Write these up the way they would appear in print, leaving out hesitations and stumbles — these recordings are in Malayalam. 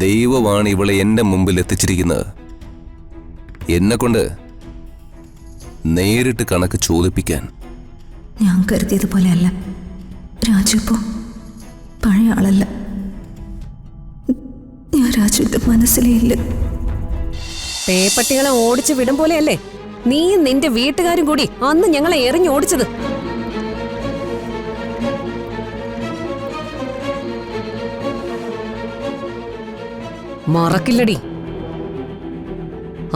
ദൈവമാണ് ഇവളെ എന്റെ മുമ്പിൽ എത്തിച്ചിരിക്കുന്നത്. എന്നെ കൊണ്ട് നേരിട്ട് കണക്ക് ചോദിപ്പിക്കാൻ. ഞാൻ കരുതിയതുപോലെയല്ല രാജു. ഇപ്പോ പഴയ ആളല്ല. ഞാൻ രാജുവിന്റെ മനസ്സിലേ ഇല്ല. പേപ്പട്ടികളെ ഓടിച്ചു വിടും പോലെയല്ലേ നീയും നിന്റെ വീട്ടുകാരും കൂടി അന്ന് ഞങ്ങളെ എറിഞ്ഞോടിച്ചത്. മറക്കില്ലടി.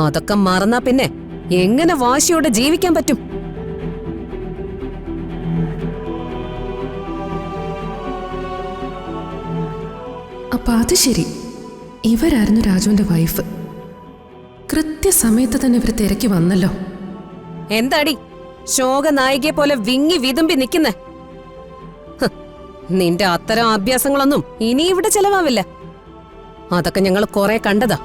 അതൊക്കെ മറന്നാ പിന്നെ എങ്ങനെ വാശിയോടെ ജീവിക്കാൻ പറ്റും? അപ്പൊ അത് ശരി, ഇവരായിരുന്നു രാജുവിന്റെ വൈഫ്. കൃത്യസമയത്ത് തന്നെ ഇവർ തിരക്കി വന്നല്ലോ. എന്താടി ശോക നായികയെ പോലെ വിങ്ങി വിതുമ്പി നിൽക്കുന്നേ? നിന്റെ അത്തരം അഭ്യാസങ്ങളൊന്നും ഇനി ഇവിടെ ചെലവാവില്ല. അതൊക്കെ ഞങ്ങൾ കുറെ കണ്ടതാ.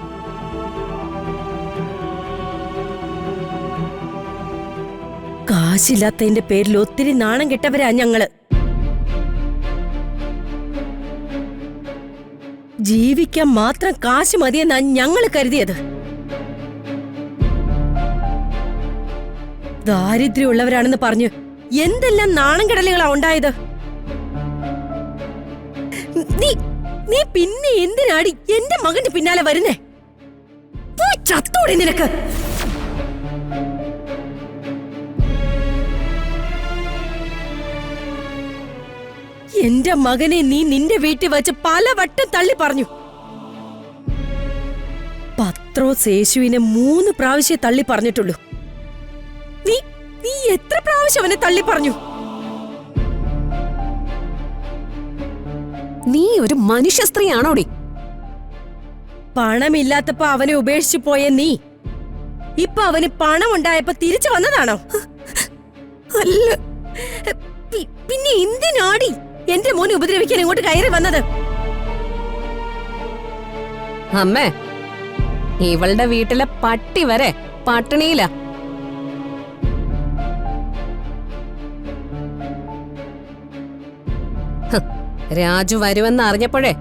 കാശില്ലാത്തതിന്റെ പേരിൽ ഒത്തിരി നാണം കെട്ടവരാ ഞങ്ങള്. ജീവിക്കാൻ മാത്രം കാശ് മതിയെന്നാ ഞങ്ങൾ കരുതിയത്. ദാരിദ്ര്യമുള്ളവരാണെന്ന് പറഞ്ഞു എന്തെല്ലാം നാണം കെടലുകളാ ഉണ്ടായത്. നീ പിന്നെ എന്തിനാടി എന്റെ മകന്റെ പിന്നാലെ വരുന്നേ? ചത്തോടെ നിനക്ക്. എന്റെ മകനെ നീ നിന്റെ വീട്ടിൽ വെച്ച് പലവട്ടം തള്ളി പറഞ്ഞു. പത്രോസ് യേശുവിനെ 3 പ്രാവശ്യം തള്ളി പറഞ്ഞിട്ടുള്ളൂ. നീ എത്ര പ്രാവശ്യം അവനെ തള്ളി പറഞ്ഞു? നീ ഒരു മനുഷ്യ സ്ത്രീയാണോടി? പണമില്ലാത്തപ്പോ അവനെ ഉപേക്ഷിച്ചു പോയ നീ ഇപ്പൊ അവന് പണം ഉണ്ടായപ്പോ തിരിച്ചു വന്നതാണോ? അല്ല. പിന്നെ എന്തിനാടി എന്റെ മോനെ ഉപദ്രവിക്കാൻ ഇങ്ങോട്ട് കയറി വന്നത്? അമ്മേ, ഇവളുടെ വീട്ടിലെ പട്ടി വരെ പട്ടിണിയില. രാജു വരുമെന്ന് അറിഞ്ഞപ്പോഴേ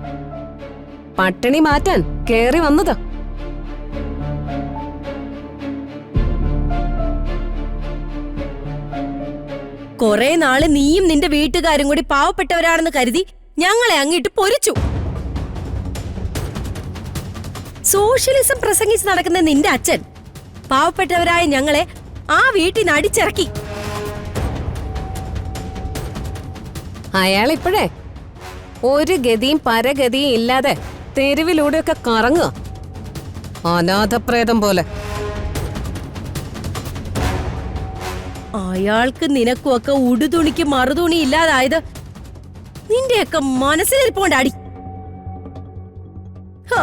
പട്ടിണി മാറ്റാൻ കേറി വന്നത്. കൊറേ നാള് നീയും നിന്റെ വീട്ടുകാരും കൂടി പാവപ്പെട്ടവരാണെന്ന് കരുതി ഞങ്ങളെ അങ്ങിട്ട് പൊരിച്ചു. സോഷ്യലിസം പ്രസംഗിച്ച് നടക്കുന്ന നിന്റെ അച്ഛൻ പാവപ്പെട്ടവരായ ഞങ്ങളെ ആ വീട്ടിൽ നിന്ന് അടിച്ചിറക്കി. അയാളിപ്പോഴേ ഒരു ഗതിയും പരഗതിയും ഇല്ലാതെ തെരുവിലൂടെയൊക്കെ കറങ്ങുക, അനാഥപ്രേതം പോലെ. അയാൾക്ക് നിനക്കുമൊക്കെ ഉടുതുണിക്ക് മറുതുണി ഇല്ലാതായത് നിന്റെയൊക്കെ മനസ്സിലിരിപ്പോണ്ടാടി. ഓ,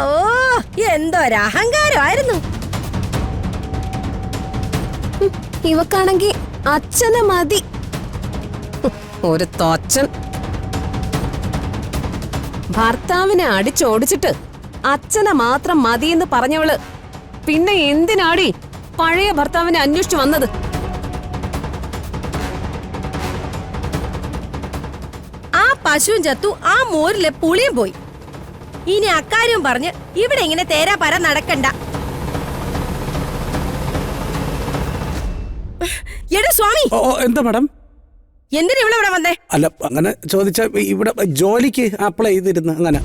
എന്തൊരഹങ്കാരമായിരുന്നു. ഇവക്കാണെങ്കി അച്ഛനെ മതി. ഒരു തോച്ചൻ. ഭർത്താവിനെ അടിച്ചോടിച്ചിട്ട് അച്ഛനെ മാത്രം മതിയെന്ന് പറഞ്ഞവള് പിന്നെ എന്തിനാടി പഴയ ഭർത്താവിനെ അന്വേഷിച്ചു വന്നത്? ആ പശുവും ചത്തു, ആ മോരിലെ പുളിയും പോയി. ഇനി അക്കാര്യം പറഞ്ഞ് ഇവിടെ ഇങ്ങനെ തേരാ പര നടക്കണ്ട. എടാ സ്വാമി. എന്താ മാഡം? എന്തിനാ ഇവിടെ വന്നേ? അല്ല, അങ്ങനെ ചോദിച്ച ഇവിടെ ജോലിക്ക് അപ്ലൈ ചെയ്തിരുന്നു. അങ്ങനെ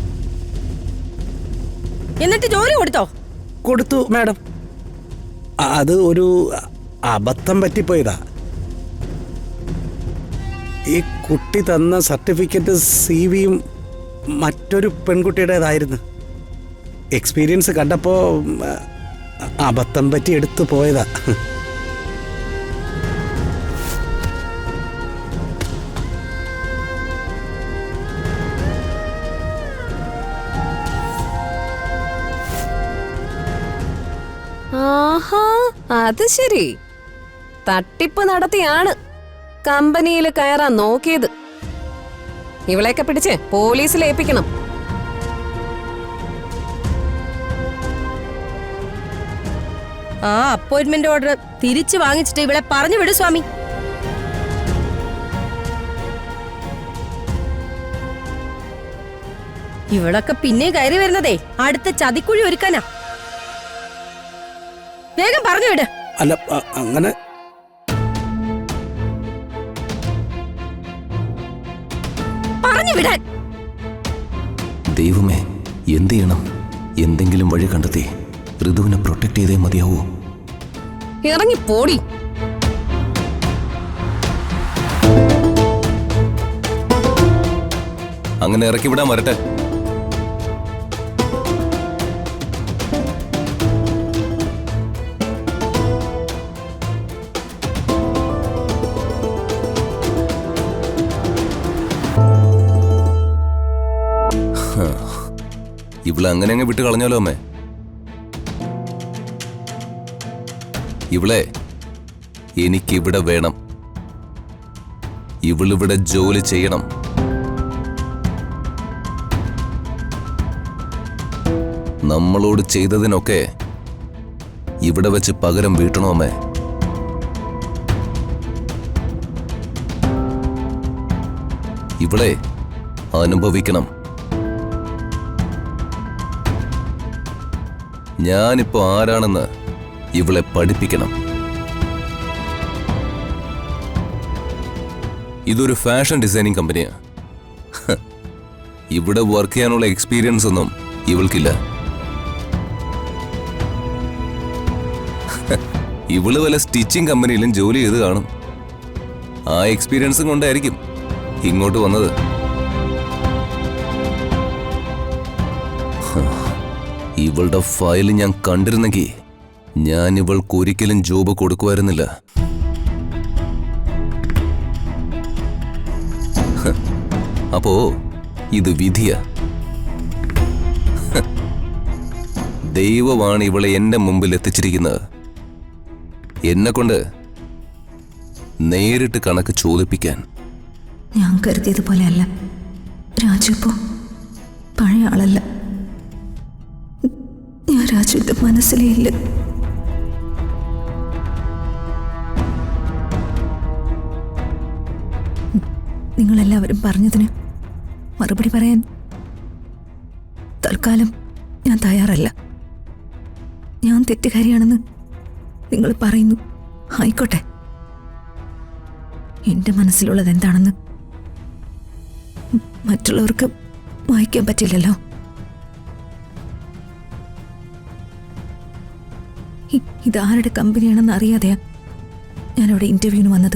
എന്നിട്ട് ജോലി കൊടുത്തോ? കൊടുത്തു മാഡം. അത് ഒരു അബദ്ധം പറ്റിപ്പോയതാ. ഈ കുട്ടി തന്ന സർട്ടിഫിക്കറ്റ് CV-യും മറ്റൊരു പെൺകുട്ടിയുടേതായിരുന്നു. എക്സ്പീരിയൻസ് കണ്ടപ്പോൾ അബദ്ധം പറ്റി എടുത്തു പോയതാ. ആഹാ, അത് ശരി. തട്ടിപ്പ് നടത്തിയാണ് കമ്പനിയിൽ കയറാൻ നോക്കിയത്. ഇവളെയൊക്കെ പിടിച്ച് പോലീസിൽ ഏൽപ്പിക്കണം. ആ അപ്പോയിന്റ്മെന്റ് ഓർഡർ തിരിച്ചു വാങ്ങിച്ചിട്ട് ഇവളെ പറഞ്ഞു വിടു സ്വാമി. ഇവളൊക്കെ പിന്നെ കയറി വരുന്നതേ അടുത്ത ചതിക്കുഴി ഒരുക്കാനാ. വേഗം പറഞ്ഞു വിട്. അല്ല അങ്ങനെ പറഞ്ഞു വിടാൻ. ദൈവമേ, എന്ത് ചെയ്യണം? എന്തെങ്കിലും വഴി കണ്ടെത്തി ഋതുവിനെ പ്രൊട്ടക്ട് ചെയ്തേ മതിയാവൂ. ഇറങ്ങി പോടി. അങ്ങനെ ഇറക്കി വിടാൻ വരട്ടെ. ഇവളെ അങ്ങനെ അങ്ങ് വിട്ട് കളഞ്ഞാലോ അമ്മേ? ഇവളെ എനിക്കിവിടെ വേണം. ഇവളിവിടെ ജോലി ചെയ്യണം. നമ്മളോട് ചെയ്തതിനൊക്കെ ഇവിടെ വെച്ച് പകരം വീട്ടണോ അമ്മേ? ഇവളെ അനുഭവിക്കണം. ഞാനിപ്പോ ആരാണെന്ന് ഇവളെ പഠിപ്പിക്കണം. ഇതൊരു ഫാഷൻ ഡിസൈനിങ് കമ്പനിയാ. ഇവിടെ വർക്ക് ചെയ്യാനുള്ള എക്സ്പീരിയൻസ് ഒന്നും ഇവൾക്കില്ല. ഇവള് വല്ല സ്റ്റിച്ചിങ് കമ്പനിയിലും ജോലി ചെയ്ത് കാണും. ആ എക്സ്പീരിയൻസും കൊണ്ടായിരിക്കും ഇങ്ങോട്ട് വന്നത്. ഇവളുടെ ഫയൽ ഞാൻ കണ്ടിരുന്നെങ്കിൽ ഞാൻ ഇവൾക്ക് ഒരിക്കലും ജോബ് കൊടുക്കുമായിരുന്നില്ല. അപ്പോ ഇത് വിധിയാ. ദൈവമാണ് ഇവളെ എന്റെ മുമ്പിൽ എത്തിച്ചിരിക്കുന്നത്. എന്നെ കൊണ്ട് നേരിട്ട് കണക്ക് ചോദിപ്പിക്കാൻ. ഞാൻ കരുതിയതുപോലെയല്ല രാജു. ഇപ്പോ പഴയ ആളല്ല. ഞാൻ രാജുവിന്റെ മനസ്സിലേ ഇല്ല. നിങ്ങളെല്ലാവരും പറഞ്ഞതിന് മറുപടി പറയാൻ തൽക്കാലം ഞാൻ തയ്യാറല്ല. ഞാൻ തെറ്റുകാരിയാണെന്ന് നിങ്ങൾ പറയുന്നു. ആയിക്കോട്ടെ. എന്റെ മനസ്സിലുള്ളത് എന്താണെന്ന് മറ്റുള്ളവർക്ക് വായിക്കാൻ പറ്റില്ലല്ലോ. ഇതാരുടെ കമ്പനിയാണെന്ന് അറിയാതെയാ ഞാനവിടെ ഇന്റർവ്യൂവിന് വന്നത്.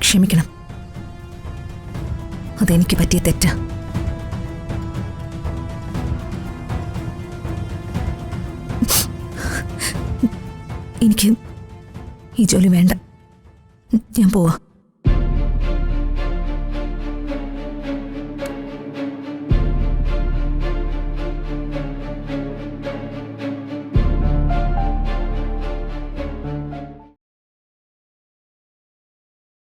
ക്ഷമിക്കണം, അതെനിക്ക് പറ്റിയ തെറ്റാ. എനിക്ക് ഈ ജോലി വേണ്ട. ഞാൻ പോവാ.